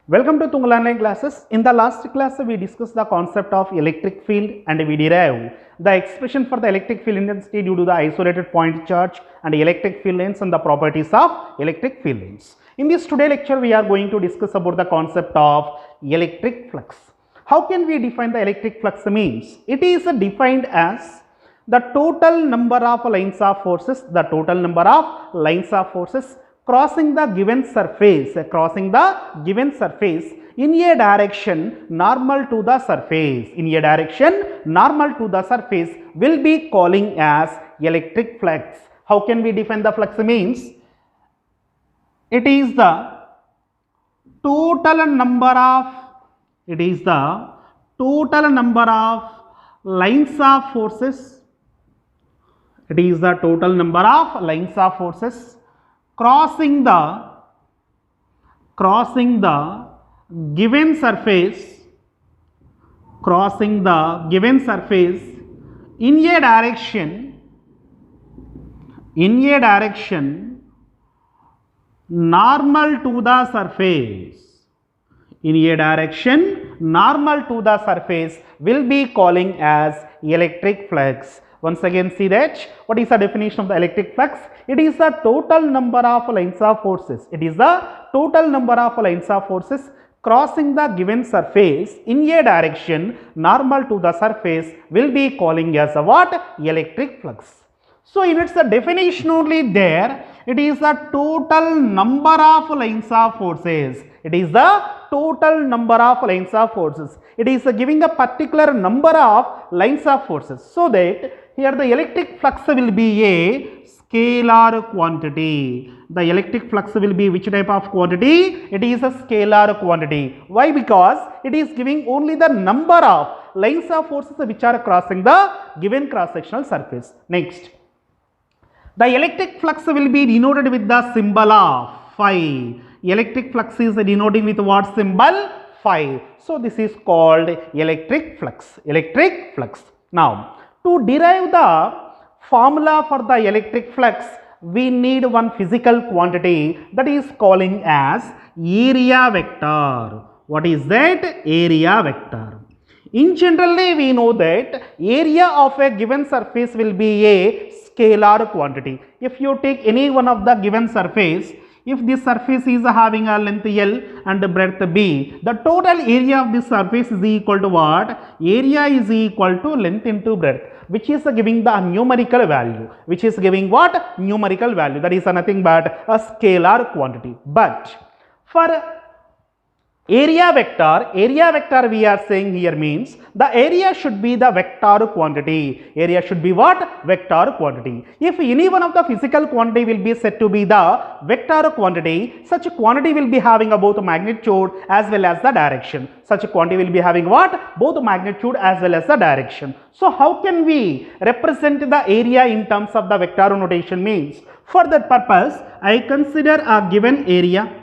Welcome to Tungal Online Classes. In the last class, we discussed the concept of electric field and we derive the expression for the electric field intensity due to the isolated point charge and electric field lines and the properties of electric field lines. In this today lecture, we are going to discuss about the concept of electric flux. How can we define the electric flux means? It is defined as the total number of lines of forces, crossing the given surface in a direction normal to the surface, will be calling as electric flux. How can we define the flux means? It is the total number of lines of forces. It is the total number of lines of forces crossing the given surface in a direction normal to the surface, will be calling as electric flux. Once again, see that what is the definition of the electric flux? It is the total number of lines of forces. Crossing the given surface in a direction normal to the surface, will be calling as a what? Electric flux. So in its definition only there, it is the total number of lines of forces. It is giving a particular number of lines of forces. So that here the electric flux will be a scalar quantity. The electric flux will be which type of quantity? It is a scalar quantity. Why? Because it is giving only the number of lines of forces which are crossing the given cross-sectional surface. Next, the electric flux will be denoted with the symbol of phi. Electric flux is denoting with what symbol? Phi. So this is called electric flux. Now, to derive the formula for the electric flux, we need one physical quantity, that is calling as area vector. What is that? Area vector. In generally, we know that area of a given surface will be a scalar quantity. If you take any one of the given surface, if this surface is having a length L and breadth B, the total area of this surface is equal to what? Area is equal to length into breadth, which is giving the numerical value. That is nothing but a scalar quantity. But for area vector we are saying here means the area should be the vector quantity. Vector quantity. If any one of the physical quantity will be said to be the vector quantity, such a quantity will be having both magnitude as well as the direction. Both magnitude as well as the direction. So how can we represent the area in terms of the vector notation means? For that purpose, I consider a given area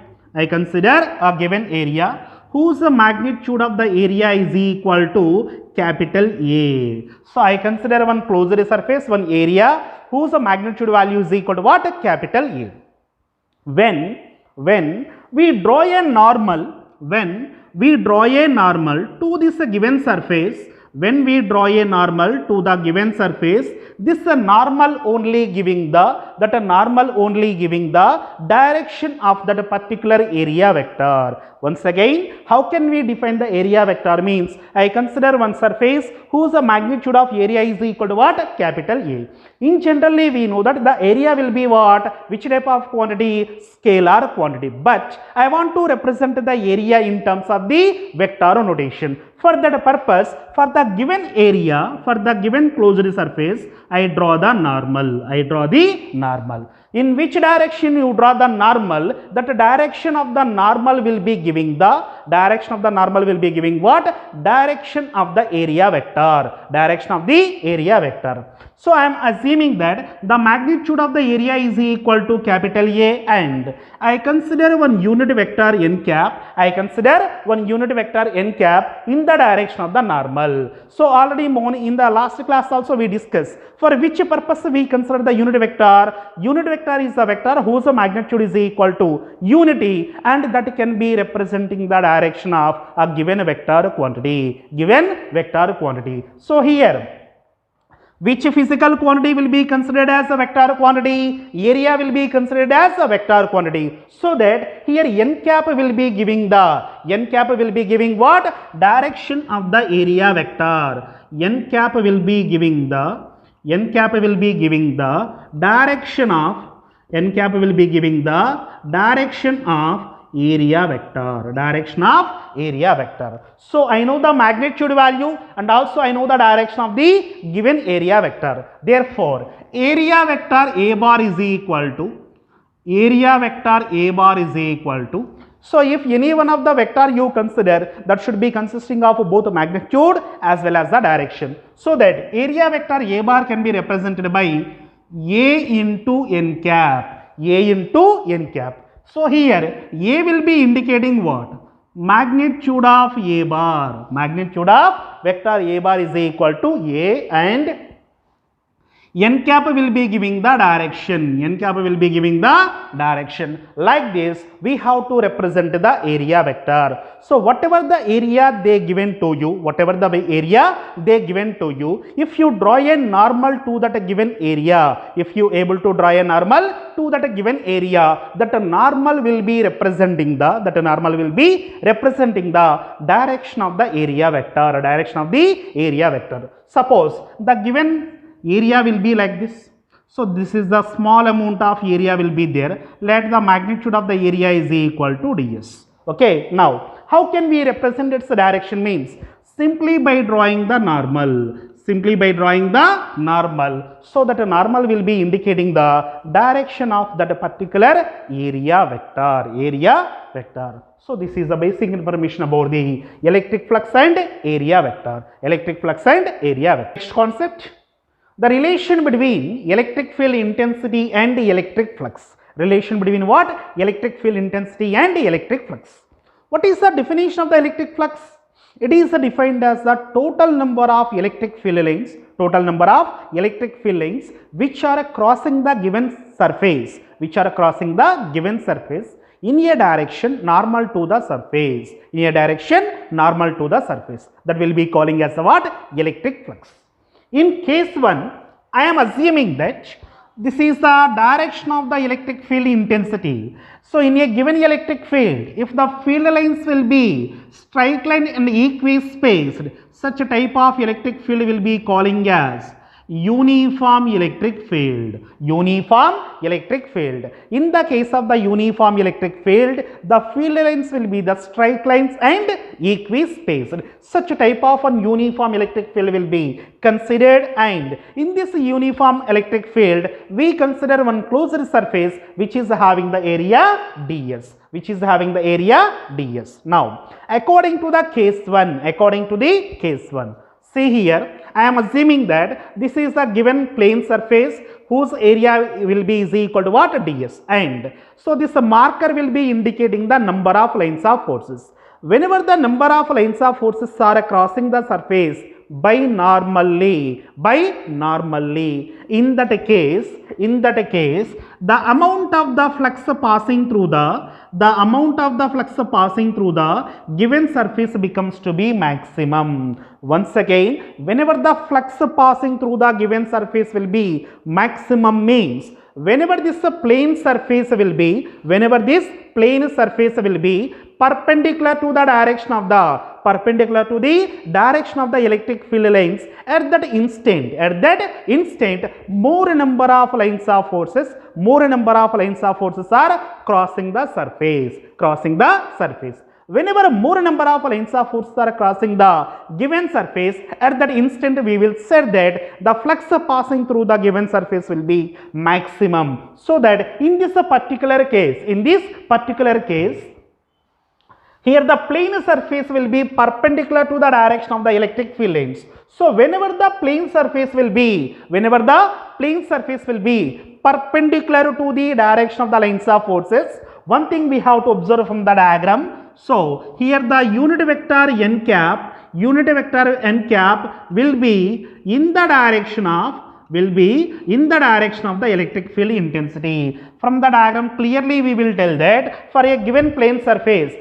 whose magnitude of the area is equal to capital A. So I consider one closed surface, one area whose magnitude value is equal to what? Capital A. When we draw a normal to this given surface, this normal only giving the direction of that particular area vector. Once again, how can we define the area vector means? I consider one surface whose magnitude of area is equal to what? Capital A. In generally, we know that the area will be what? Which type of quantity? Scalar quantity. But I want to represent the area in terms of the vector notation. For that purpose, for the given area, for the given closed surface, I draw the normal. In which direction you draw the normal? That direction of the normal will be giving what? Direction of the area vector. So I am assuming that the magnitude of the area is equal to capital A, and I consider one unit vector n cap. In the direction of the normal. So already in the last class also we discussed for which purpose we consider the unit vector. Unit vector is a vector whose magnitude is equal to unity, and that can be representing the direction of a given vector quantity. Given vector quantity. So here, which physical quantity will be considered as a vector quantity? Area will be considered as a vector quantity. So that here n cap will be giving what? Direction of the area vector. N cap will be giving the direction of area vector. So I know the magnitude value and also I know the direction of the given area vector. Therefore, area vector A bar is equal to, so if any one of the vector you consider, that should be consisting of both magnitude as well as the direction. So that area vector A bar can be represented by A into n cap. So here A will be indicating what? Magnitude of A bar. Magnitude of vector A bar is equal to A, and n cap will be giving the direction. Like this, we have to represent the area vector. So whatever the area they given to you, if you draw a normal to that given area, that normal will be representing the direction of the area vector. Suppose the given area will be like this. So this is the small amount of area will be there. Let the magnitude of the area is equal to ds. Okay, now how can we represent its direction? Means simply by drawing the normal. So that a normal will be indicating the direction of that particular area vector. So this is the basic information about the electric flux and area vector. Next concept, the relation between electric field intensity and electric flux. Relation between what? Electric field intensity and electric flux. What is the definition of the electric flux? It is defined as the total number of electric field lines which are crossing the given surface in a direction normal to the surface. That will be calling as what? Electric flux. In case 1, I am assuming that this is the direction of the electric field intensity. So in a given electric field, if the field lines will be straight line and equispaced, such a type of electric field will be calling as uniform electric field. In the case of the uniform electric field, the field lines will be the straight lines and equispaced. Such a type of an uniform electric field will be considered, and in this uniform electric field, we consider one closed surface which is having the area ds. Now, according to the case 1, see here, I am assuming that this is a given plane surface whose area will be is equal to what? ds. And so this marker will be indicating the number of lines of forces. Whenever the number of lines of forces are crossing the surface binormally, in that case, the amount of the flux passing through the given surface becomes to be maximum. Once again, whenever the flux passing through the given surface will be maximum, means whenever this plane surface will be perpendicular to the direction of the electric field lines, at that instant more number of lines of forces are crossing the surface. Whenever more number of lines of forces are crossing the given surface, at that instant we will say that the flux passing through the given surface will be maximum. So that in this particular case, here the plane surface will be perpendicular to the direction of the electric field lines. So whenever the plane surface will be perpendicular to the direction of the lines of forces, one thing we have to observe from the diagram. So here the unit vector n cap will be in the direction of will be in the direction of the electric field intensity. From the diagram clearly we will tell that for a given plane surface,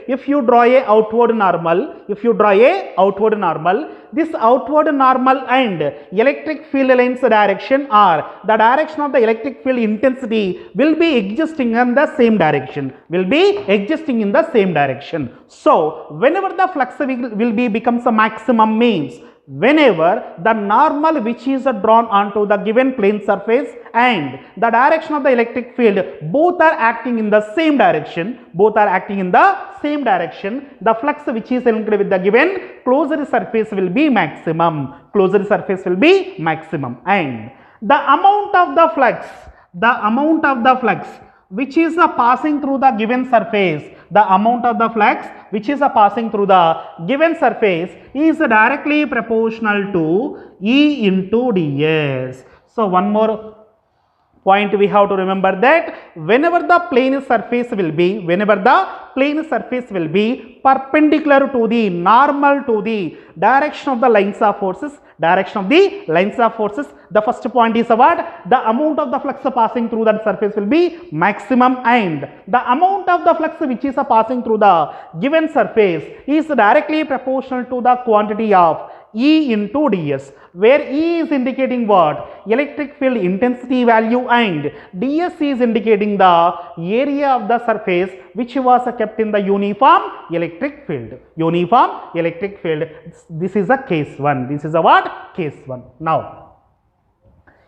if you draw a outward normal, this outward normal and electric field lines direction or the direction of the electric field intensity will be existing in the same direction, So whenever the flux will be becomes a maximum means whenever the normal which is drawn onto the given plane surface and the direction of the electric field both are acting in the same direction, the flux which is linked with the given closed surface will be maximum, and the amount of the flux which is passing through the given surface, is directly proportional to E into ds. So one more point we have to remember that whenever the plane surface will be perpendicular to the normal to the direction of the lines of forces, the first point is what? The amount of the flux passing through that surface will be maximum, and the amount of the flux which is passing through the given surface is directly proportional to the quantity of E into ds, where E is indicating what? Electric field intensity value, and ds is indicating the area of the surface which was kept in the uniform electric field. This is a case 1. Case 1. Now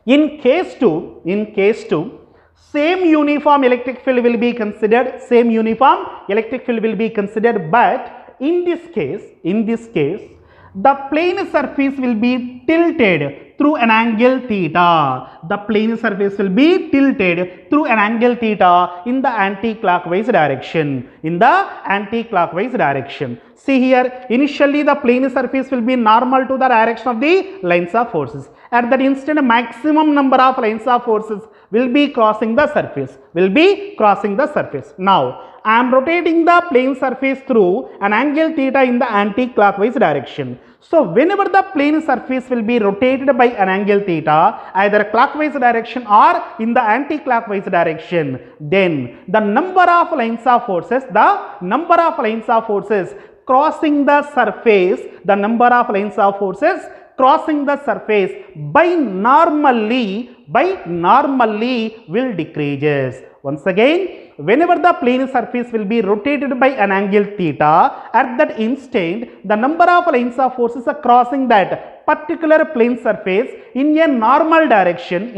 in case 2, same uniform electric field will be considered, but in this case the plane surface will be tilted through an angle theta. In the anti-clockwise direction. See here, initially the plane surface will be normal to the direction of the lines of forces. At that instant, maximum number of lines of forces will be crossing the surface. Now I am rotating the plane surface through an angle theta in the anti-clockwise direction. So whenever the plane surface will be rotated by an angle theta, either clockwise direction or in the anti-clockwise direction, then the number of lines of forces crossing the surface, by normally will decreases. Once again, whenever the plane surface will be rotated by an angle theta, at that instant the number of lines of forces crossing that particular plane surface in a normal direction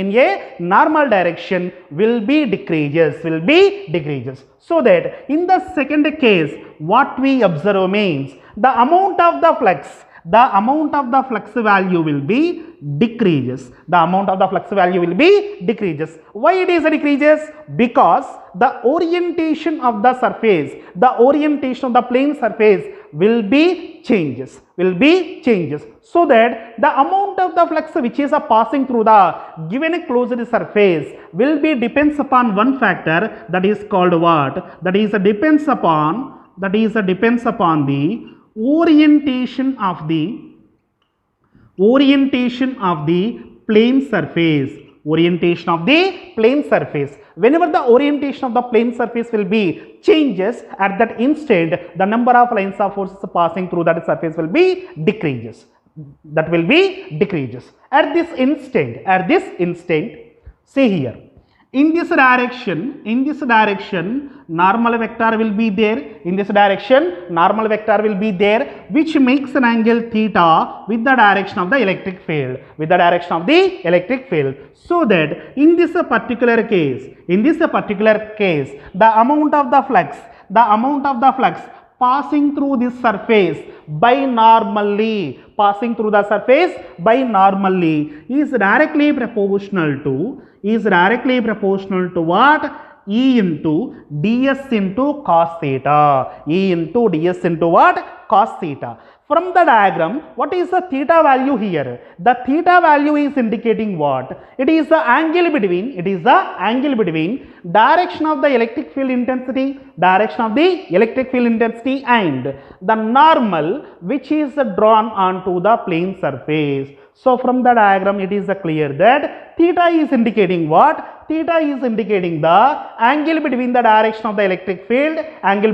will be decreases. So that in the second case what we observe means the amount of the flux value will be decreases. Why it is decreases? Because the orientation of the plane surface will be changes. So that the amount of the flux which is passing through the given closed surface will be depends upon one factor, that is called what? Depends upon the orientation of the plane surface. Whenever the orientation of the plane surface will be changes, at that instant the number of lines of forces passing through that surface will be decreases. At this instant, see here, in this direction normal vector will be there, which makes an angle theta with the direction of the electric field, so that in this particular case the amount of the flux passing through this surface by normally is directly proportional to what? E into ds into cos theta. Cos theta. From the diagram, what is the theta value here? The theta value is indicating what? It is the angle between, direction of the electric field intensity, and the normal which is drawn onto the plane surface. So from the diagram it is clear that theta is indicating what? Theta is indicating the angle between the direction of the electric field, and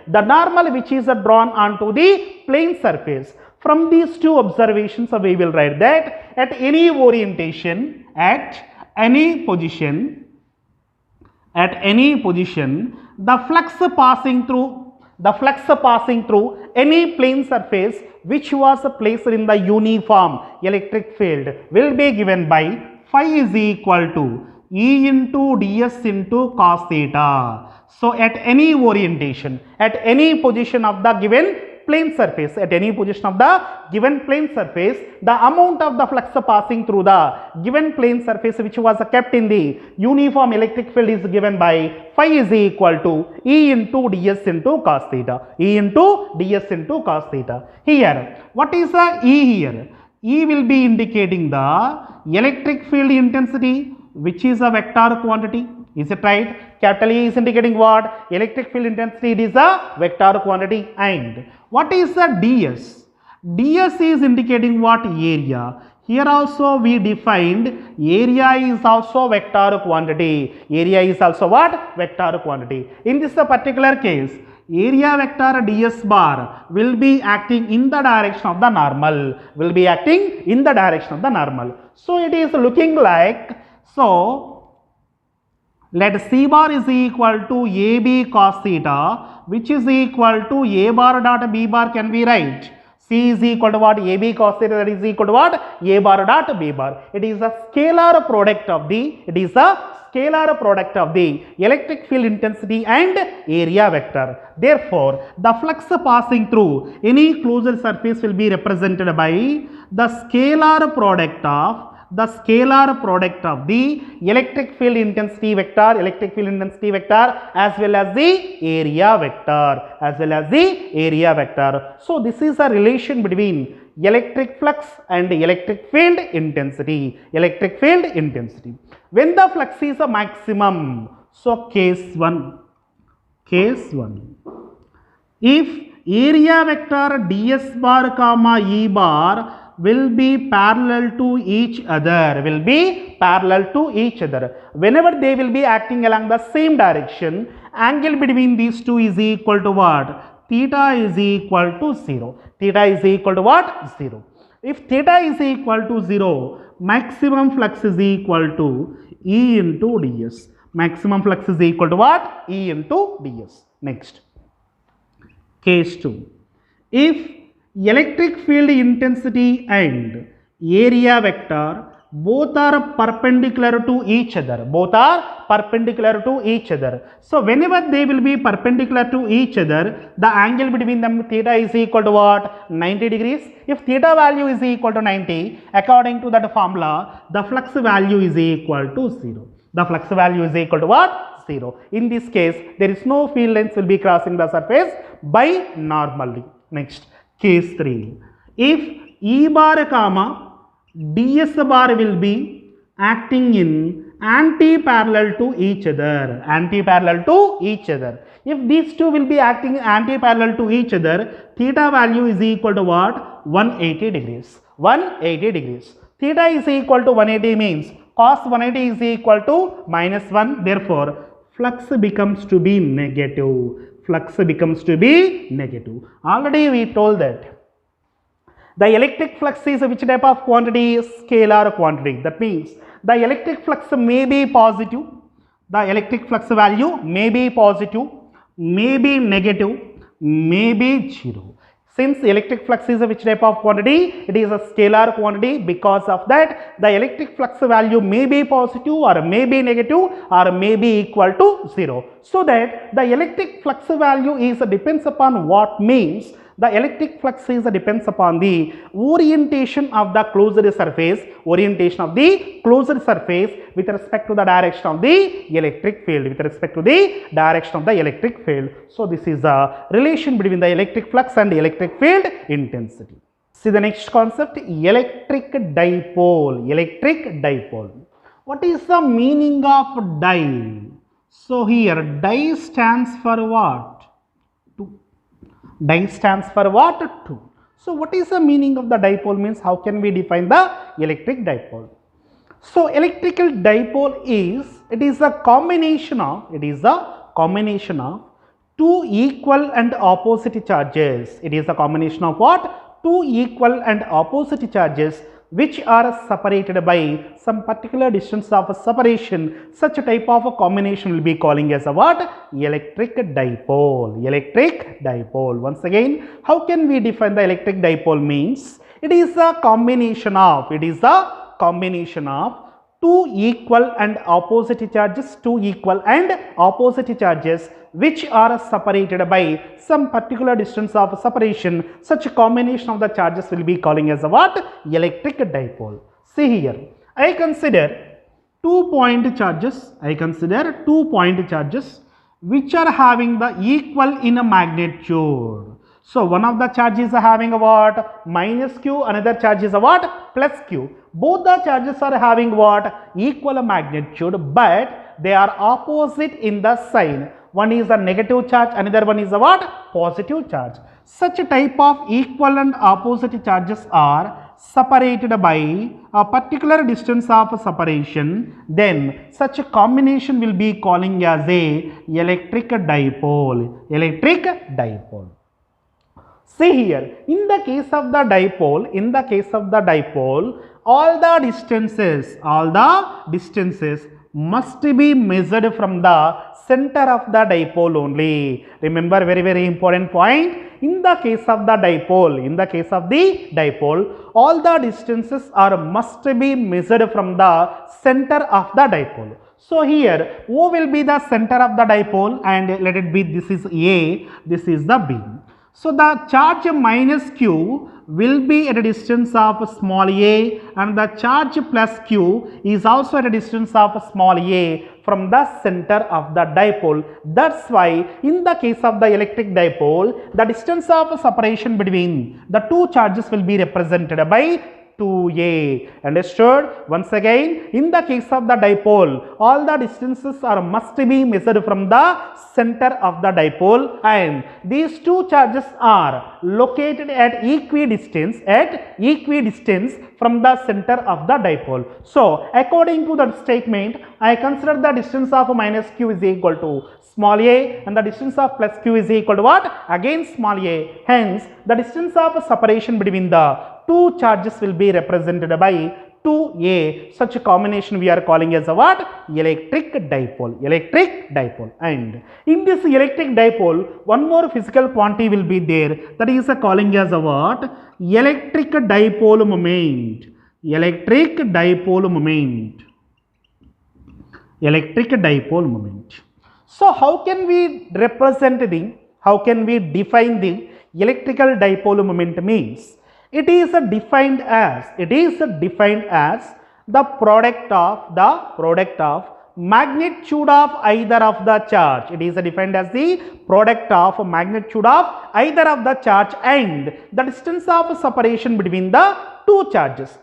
the normal which is drawn onto the plane surface. From these two observations we will write that at any orientation, at any position, the flux passing through any plane surface which was placed in the uniform electric field will be given by phi is equal to E into ds into cos theta. So at any orientation, at any position of the given plane surface, the amount of the flux passing through the given plane surface which was kept in the uniform electric field is given by phi is equal to E into ds into cos theta. Here, what is the E here? E will be indicating the electric field intensity, which is a vector quantity. Is it right? Capital E is indicating what? Electric field intensity, it is a vector quantity. And what is the ds? ds is indicating what? Area. Here also we defined area is also vector quantity. In this particular case, area vector ds bar will be acting in the direction of the normal. So it is looking like, so let C bar is equal to AB cos theta, which is equal to A bar dot B bar can be write. C is equal to what? AB cos theta, that is equal to what? A bar dot B bar. It is a scalar product of the electric field intensity and area vector. Therefore, the flux passing through any closed surface will be represented by the scalar product of the electric field intensity vector, as well as the area vector. So this is a relation between electric flux and electric field intensity. When the flux is a maximum, so case 1, if area vector ds bar comma E bar will be parallel to each other, whenever they will be acting along the same direction, angle between these two is equal to what? Theta is equal to 0. If theta is equal to 0, maximum flux is equal to E into ds. Next, case 2. If electric field intensity and area vector both are perpendicular to each other. So whenever they will be perpendicular to each other, the angle between them theta is equal to what? 90 degrees. If theta value is equal to 90, according to that formula, the flux value is equal to 0. In this case, there is no field length will be crossing the surface by normally. Next, case 3. If E bar comma ds bar will be acting in anti-parallel to each other. If these two will be acting anti-parallel to each other, theta value is equal to what? 180 degrees. Theta is equal to 180 means cos 180 is equal to -1. Therefore, flux becomes to be negative. Already we told that the electric flux is which type of quantity? Scalar quantity. That means the electric flux may be positive, the electric flux value may be positive, may be negative, may be 0. Since electric flux is which type of quantity? It is a scalar quantity. Because of that, the electric flux value may be positive or may be negative or may be equal to 0. So that the electric flux value is depends upon what? Means The electric flux is depends upon the orientation of the closed surface, with respect to the direction of the electric field, So this is a relation between the electric flux and electric field intensity. See the next concept, electric dipole. What is the meaning of di? So here di stands for what? 2. Di stands for what? 2. So what is the meaning of the dipole means? How can we define the electric dipole? So electrical dipole is, it is a combination of two equal and opposite charges. It is a combination of what? Two equal and opposite charges which are separated by some particular distance of separation. Such a type of a combination will be calling as a what? Electric dipole. Once again, how can we define the electric dipole means? It is a combination of two equal and opposite charges, which are separated by some particular distance of separation. Such a combination of the charges will be calling as a what? Electric dipole. See here, I consider 2 point charges, which are having the equal in a magnitude. So one of the charges is having a what? Minus q, another charge is a what? Plus q. Both the charges are having what? Equal magnitude, but they are opposite in the sign. One is a negative charge, another one is a what? Positive charge. Such a type of equal and opposite charges are separated by a particular distance of separation. Then such a combination will be calling as a electric dipole. See here, in the case of the dipole, all the distances must be measured from the center of the dipole only. Remember, very important point. In the case of the dipole, all the distances must be measured from the center of the dipole. So here O will be the center of the dipole, and let it be, this is A, this is the B. So the charge minus q will be at a distance of small a, and the charge plus q is also at a distance of small a from the center of the dipole. That's why in the case of the electric dipole, the distance of separation between the two charges will be represented by 2a. Understood? Once again, in the case of the dipole, all the distances must be measured from the center of the dipole, and these two charges are located at equidistance from the center of the dipole. So according to the statement, I consider the distance of minus q is equal to small a, and the distance of plus q is equal to what? Again small a. Hence the distance of separation between the two charges will be represented by 2a. Such a combination we are calling as a what? Electric dipole. And in this electric dipole, one more physical quantity will be there, that is calling as a what? Electric dipole moment. So how can we define the electrical dipole moment means? It is defined as the product of magnitude of either of the charge. It is defined as the product of magnitude of either of the charge and the distance of separation between the two charges.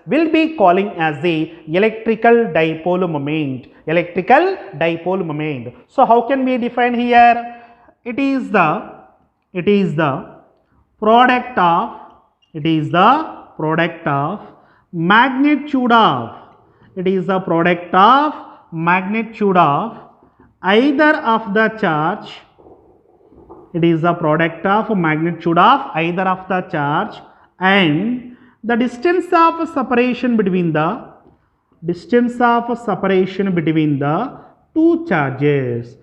Will be calling as the electrical dipole moment. So how can we define here? It is the product of magnitude of either of the charge. And the distance of separation between the two charges.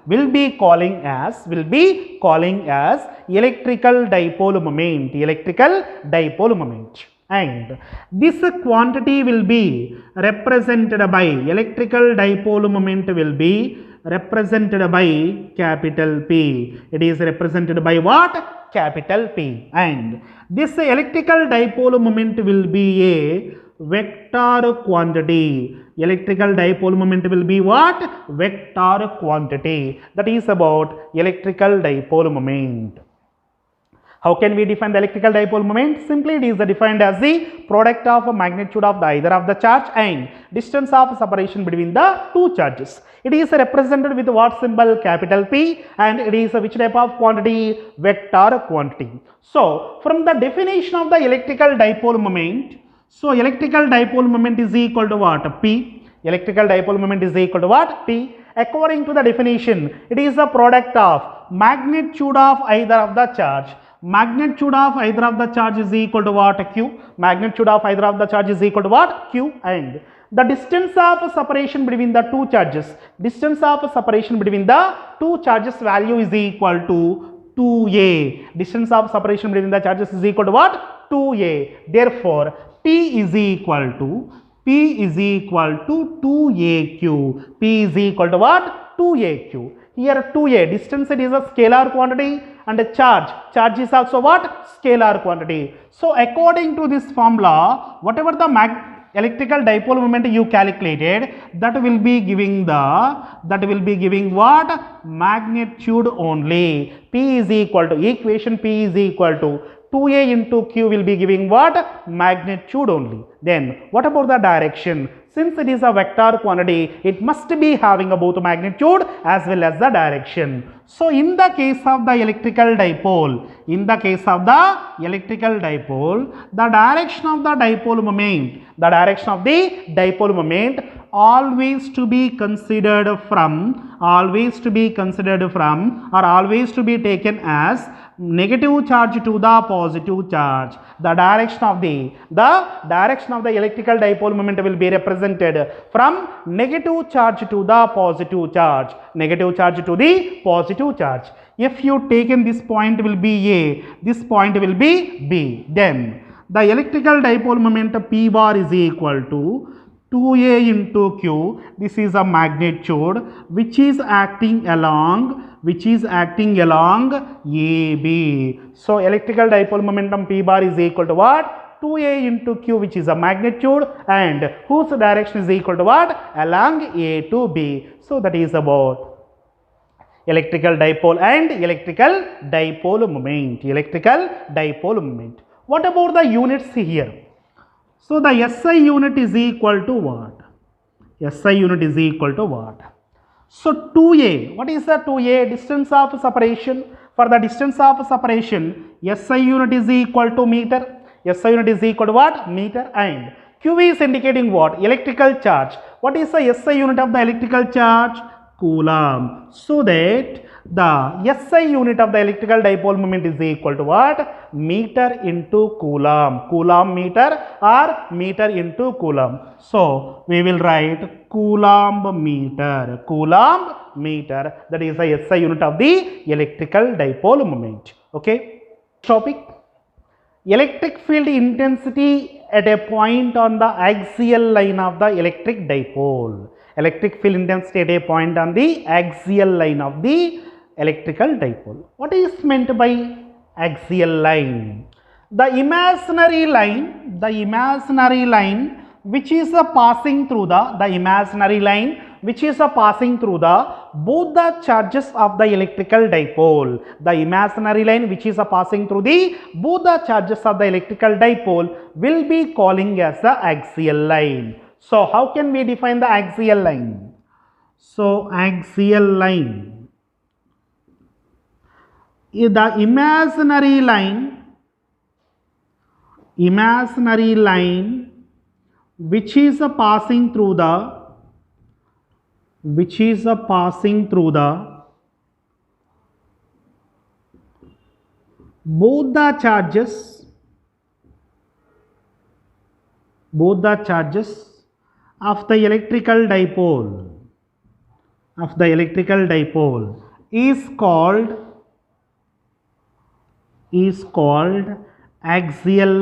Will be calling as electrical dipole moment. And this quantity will be represented by electrical dipole moment will be represented by capital P. It is represented by what? Capital P. And this electrical dipole moment will be a vector quantity. Electrical dipole moment will be what? Vector quantity. That is about electrical dipole moment. How can we define the electrical dipole moment? Simply it is defined as the product of magnitude of either of the charge and distance of separation between the two charges. It is represented with what symbol? Capital P, and it is which type of quantity? Vector quantity. So from the definition of the electrical dipole moment, so electrical dipole moment is equal to what? P. Electrical dipole moment is equal to what? P. According to the definition, it is the product of magnitude of either of the charge. Magnitude of either of the charge is equal to what? Q. Magnitude of either of the charge is equal to what? Q. And the distance of separation between the two charges. Distance of separation between the two charges value is equal to 2a. Distance of separation between the charges is equal to what? 2a. Therefore, P is equal to 2aq. P is equal to what? 2aq. Here 2a, distance it is a scalar quantity, and a charge is also what? Scalar quantity. So according to this formula, whatever the electrical dipole moment you calculated, that will be giving what? Magnitude only. P is equal to, equation P is equal to 2a into q will be giving what? Magnitude only. Then what about the direction? Since it is a vector quantity, it must be having both magnitude as well as the direction. So in the case of the electrical dipole, the direction of the dipole moment, always to be considered from, or always to be taken as negative charge to the positive charge. The direction of the electrical dipole moment will be represented from negative charge to the positive charge. Negative charge to the positive charge. If you taken this point will be A, this point will be B. Then the electrical dipole moment P bar is equal to 2a into q. This is a magnitude which is acting along AB. So electrical dipole momentum P bar is equal to what? 2a into q, which is a magnitude, and whose direction is equal to what? Along A to B. So that is about electrical dipole and electrical dipole moment. What about the units here? So the SI unit is equal to what? So 2a, what is the 2a? Distance of separation. For the distance of separation, SI unit is equal to meter. SI unit is equal to what? Meter. And Q is indicating what? Electrical charge. What is the SI unit of the electrical charge? Coulomb. So that the SI unit of the electrical dipole moment is equal to what? Meter into coulomb. Coulomb meter or meter into coulomb. So we will write coulomb meter. That is the SI unit of the electrical dipole moment. Okay. Topic: electric field intensity at a point on the axial line of the electric dipole. Electric field intensity at a point on the axial line of the electrical dipole. What is meant by axial line? The imaginary line which is passing through the both the charges of the electrical dipole. The imaginary line which is passing through the both the charges of the electrical dipole will be calling as the axial line. So how can we define the axial line? So axial line, the imaginary line which is passing through the both the charges of the electrical dipole is called axial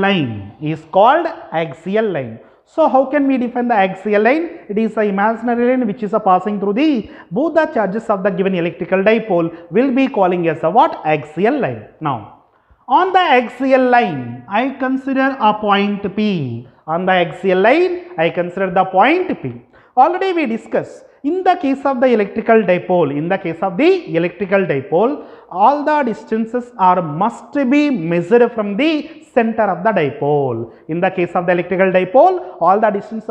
line. So how can we define the axial line? It is the imaginary line which is passing through the both the charges of the given electrical dipole will be calling as a what? Axial line. Now, on the axial line, I consider a point P. On the axial line, I consider the point P. Already we discussed, in the case of the electrical dipole, all the distances are must be measured from the center of the dipole. In the case of the electrical dipole, all the distances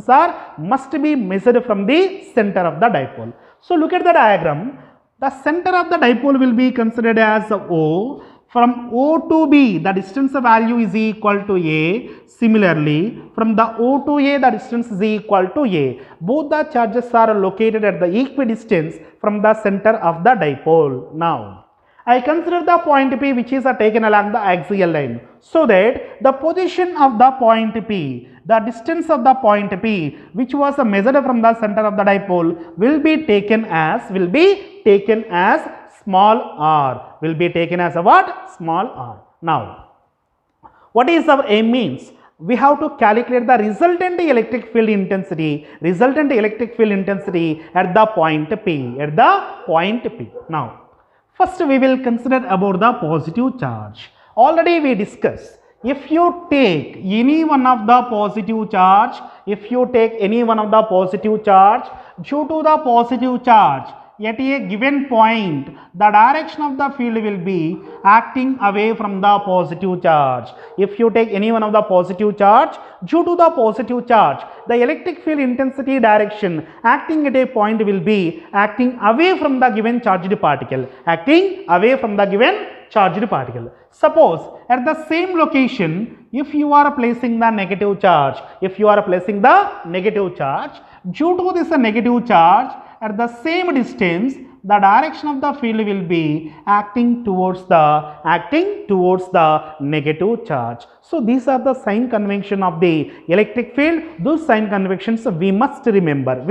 are must be measured from the center of the dipole. So look at the diagram. The center of the dipole will be considered as O. From O to B, the distance value is equal to A. Similarly, from the O to A, the distance is equal to A. Both the charges are located at the equidistance from the center of the dipole. Now, I consider the point P which is taken along the axial line, so that the position of the point P, the distance of the point P which was measured from the center of the dipole will be taken as small r, will be taken as a what? Small r. Now, what is our aim means? We have to calculate the resultant electric field intensity at the point P, Now, first we will consider about the positive charge. Already we discussed, if you take any one of the positive charge, due to the positive charge, at a given point, the direction of the field will be acting away from the positive charge. If you take any one of the positive charge, due to the positive charge, the electric field intensity direction acting at a point will be acting away from the given charged particle. Suppose at the same location, if you are placing the negative charge, due to this negative charge, at the same distance, the direction of the field will be acting towards the negative charge. So these are the sign convention of the electric field. Those sign conventions we must remember.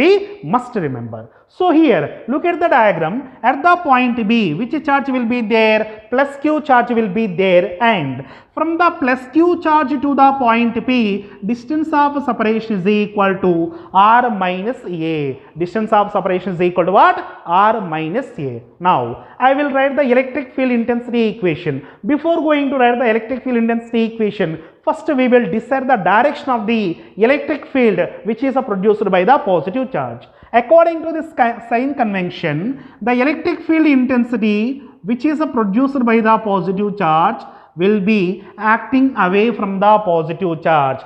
So here, look at the diagram. At the point B, which charge will be there? Plus Q charge will be there, and from the plus Q charge to the point P, distance of separation is equal to R minus A. Distance of separation is equal to what? R minus A. Now, I will write the electric field intensity equation. Before going to write the electric field intensity equation, first we will decide the direction of the electric field which is produced by the positive charge. According to this sign convention, the electric field intensity which is produced by the positive charge will be acting away from the positive charge.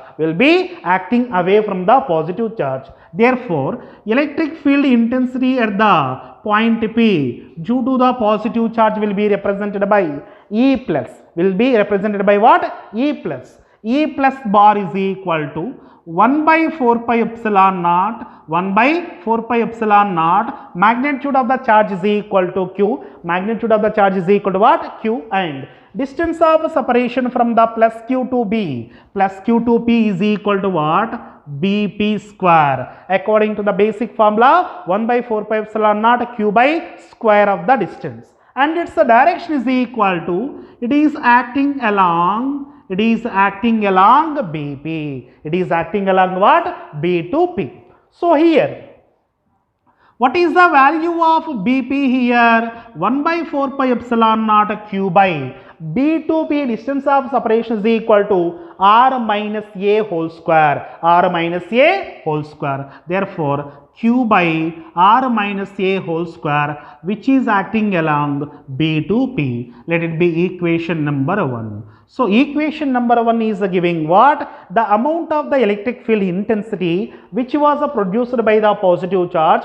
Therefore, electric field intensity at the point P due to the positive charge will be represented by E plus. E plus bar is equal to 1 by 4 pi epsilon naught, magnitude of the charge is equal to Q, Q, and distance of separation from the plus Q to B is equal to what? Bp square. According to the basic formula, 1 by 4 pi epsilon naught Q by square of the distance, and its direction is equal to, it is acting along BP. What? B to P. So here, what is the value of BP here? 1 by 4 pi epsilon naught Q by B to P, distance of separation is equal to R minus A whole square. Therefore, Q by R minus A whole square, which is acting along B to P. Let it be equation number 1. So equation number 1 is giving what? The amount of the electric field intensity which was produced by the positive charge,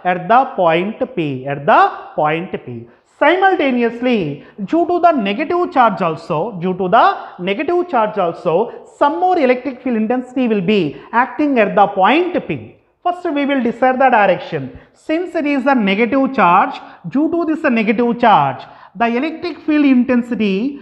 at the point P. Simultaneously, due to the negative charge also, some more electric field intensity will be acting at the point P. First, we will decide the direction. Since it is a negative charge, due to this negative charge, the electric field intensity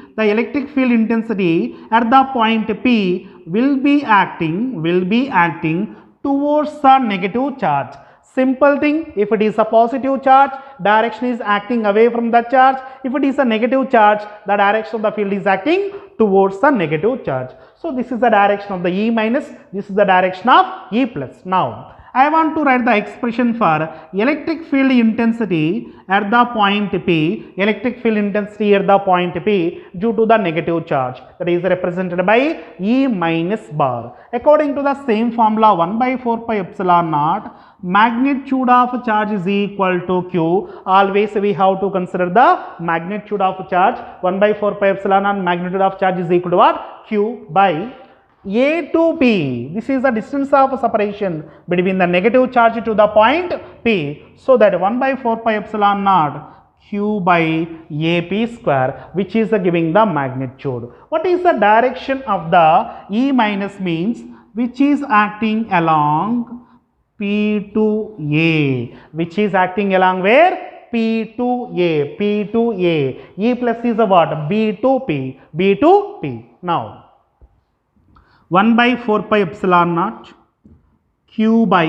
at the point P will be acting towards the negative charge. Simple thing, if it is a positive charge, direction is acting away from the charge. If it is a negative charge, the direction of the field is acting towards the negative charge. So this is the direction of the E minus, this is the direction of E plus. Now, I want to write the expression for electric field intensity at the point P, electric field intensity at the point P due to the negative charge, that is represented by E minus bar. According to the same formula, 1 by 4 pi epsilon naught, magnitude of charge is equal to Q. Always we have to consider the magnitude of charge. 1 by 4 pi epsilon naught, magnitude of charge is equal to what? Q by A to P. This is the distance of separation between the negative charge to the point P. So that 1 by 4 pi epsilon naught Q by AP square, which is giving the magnitude. What is the direction of the E minus means? Which is acting along P to A. Which is acting along where? P to A. P to A. E plus is a what? B to P. B to P. Now, 1 by 4 pi epsilon naught Q by,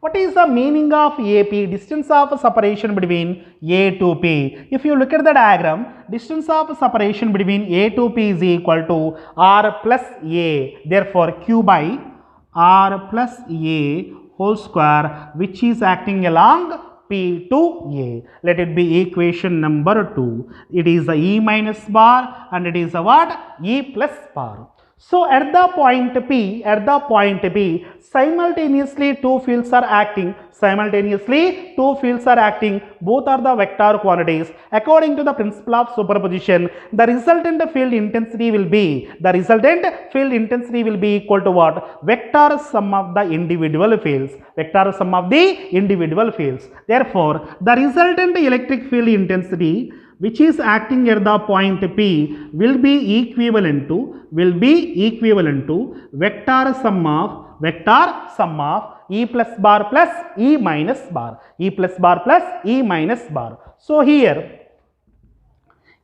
what is the meaning of AP? Distance of separation between A to P. If you look at the diagram, distance of separation between A to P is equal to R plus A. Therefore, Q by R plus A whole square, which is acting along P to A. Let it be equation number 2. It is the E minus bar and it is a what? E plus bar. So at the point P, simultaneously two fields are acting. Both are the vector quantities. According to the principle of superposition, the resultant field intensity will be equal to what? Vector sum of the individual fields. Therefore, the resultant electric field intensity which is acting at the point P will be equivalent to vector sum of E plus bar plus E minus bar. So here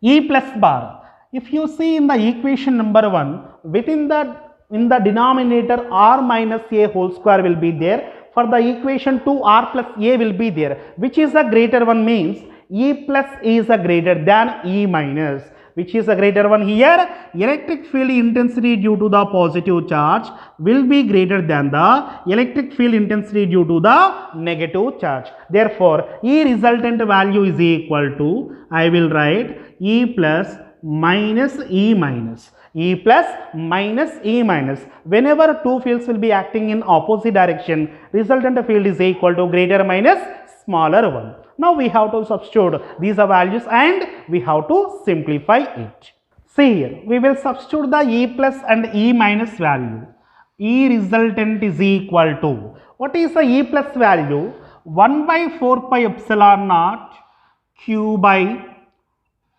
E plus bar, if you see in the equation number 1, in the denominator R minus A whole square will be there. For the equation 2, R plus A will be there. Which is the greater one means E plus is a greater than E minus. Which is a greater one here? Electric field intensity due to the positive charge will be greater than the electric field intensity due to the negative charge. Therefore, E resultant value is equal to, I will write E plus minus E minus. E plus minus E minus. Whenever two fields will be acting in opposite direction, resultant field is equal to greater minus smaller one. Now we have to substitute these values and we have to simplify it. See here, we will substitute the E plus and E minus value. E resultant is equal to, what is the E plus value? 1 by 4 pi epsilon naught Q by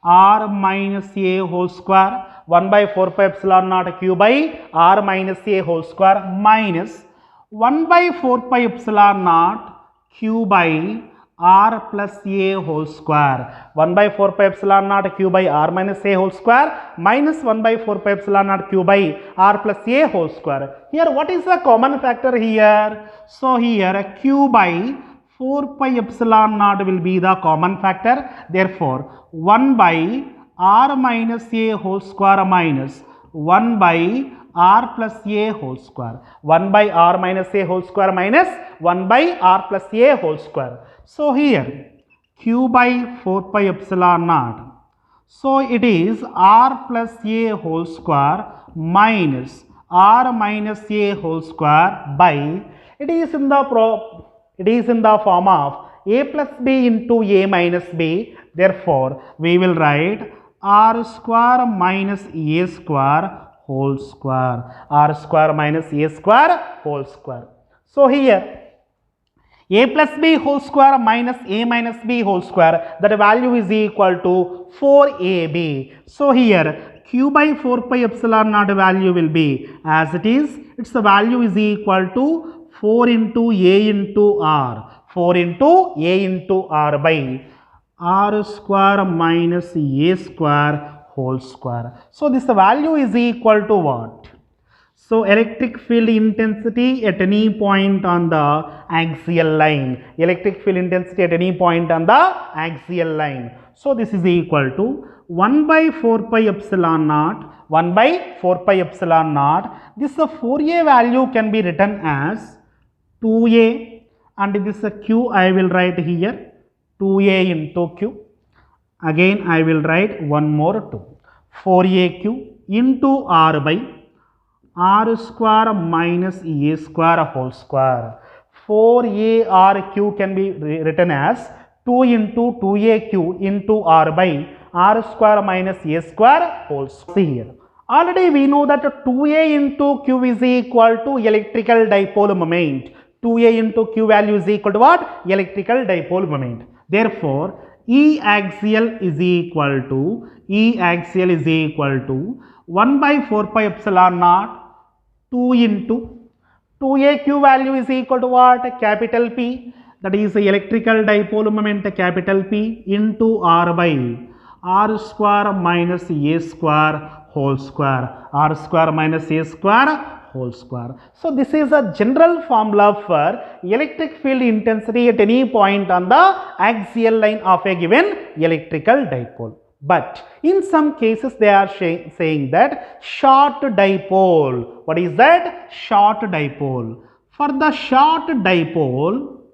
R minus A whole square. 1 by 4 pi epsilon naught Q by R minus A whole square minus 1 by 4 pi epsilon naught Q by R plus A whole square. 1 by 4 pi epsilon naught Q by R minus A whole square minus 1 by 4 pi epsilon naught Q by R plus A whole square. Here what is the common factor here? So here Q by 4 pi epsilon naught will be the common factor. Therefore 1 by R minus A whole square minus 1 by R plus A whole square. 1 by R minus A whole square minus 1 by R plus A whole square. So here Q by 4 pi epsilon naught. So it is R plus A whole square minus R minus A whole square by, it is in the form of A plus B into A minus B. Therefore, we will write R square minus A square whole square. R square minus A square whole square. So here A plus B whole square minus A minus B whole square, that value is equal to 4AB. So here Q by 4 pi epsilon naught value will be as it is. Its value is equal to 4 into A into R. 4 into A into R by R square minus A square whole square. So this value is equal to what? So electric field intensity at any point on the axial line. Electric field intensity at any point on the axial line. So this is equal to 1 by 4 pi epsilon naught. 1 by 4 pi epsilon naught. This 4a value can be written as 2a, and this q I will write here 2a into q. Again I will write one more 2. 4aq into r by r square minus a square whole square. 4arq can be written as 2 into 2aq into r by r square minus a square whole square. Here already we know that 2a into q is equal to electrical dipole moment. 2a into q value is equal to what? Electrical dipole moment. Therefore E axial is equal to 1 by 4 pi epsilon naught 2 into 2aq value is equal to what? Capital P, that is the electrical dipole moment capital P into r by r square minus a square whole square. R square minus a square whole square. So this is a general formula for electric field intensity at any point on the axial line of a given electrical dipole. But in some cases they are saying that short dipole. What is that? Short dipole. For the short dipole,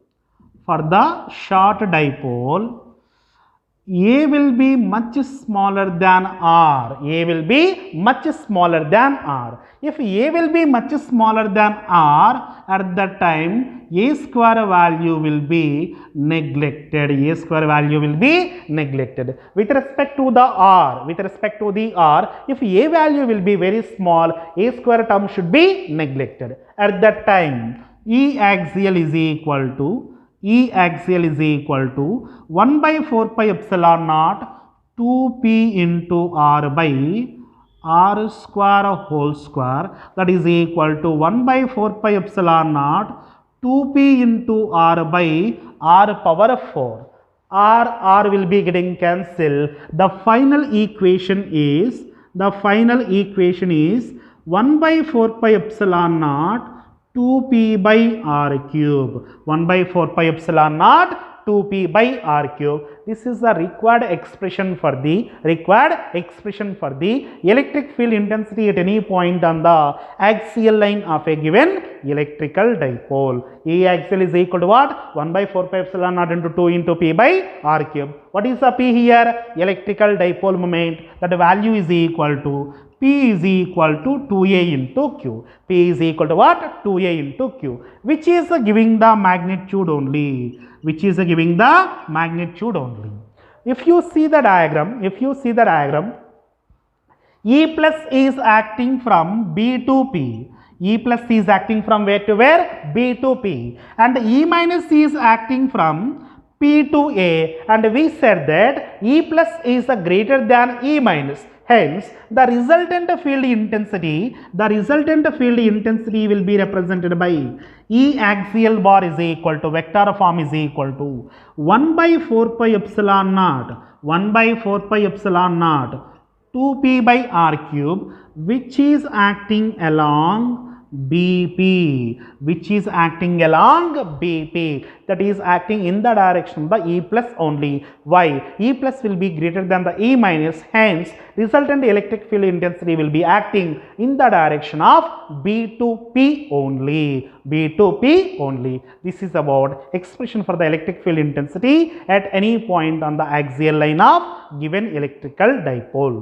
A will be much smaller than R. A will be much smaller than R. If A will be much smaller than R, at that time A square value will be neglected. A square value will be neglected. With respect to the R, if A value will be very small, A square term should be neglected. At that time, E axial is equal to 1 by 4 pi epsilon naught 2p into r by r square whole square, that is equal to 1 by 4 pi epsilon naught 2p into r by r power 4. R will be getting cancelled. The final equation is 1 by 4 pi epsilon naught 2p by r cube. 1 by 4 pi epsilon naught 2p by r cube. This is the required expression for the electric field intensity at any point on the axial line of a given electrical dipole. E axial is equal to what? 1 by 4 pi epsilon naught into 2 into p by r cube. What is the p here? Electrical dipole moment. That value is equal to P is equal to 2a into q. P is equal to what? 2a into q, which is giving the magnitude only. If you see the diagram, E plus is acting from B to P. E plus is acting from where to where? B to P. And E minus is acting from P to A. And we said that E plus is greater than E minus. Hence, the resultant field intensity will be represented by E axial bar is equal to vector form is equal to 1 by 4 pi epsilon naught 2p by r cube, which is acting along BP, that is acting in the direction of the E plus only. Why? E plus will be greater than the E minus, hence resultant electric field intensity will be acting in the direction of B to P only. This is about expression for the electric field intensity at any point on the axial line of given electrical dipole.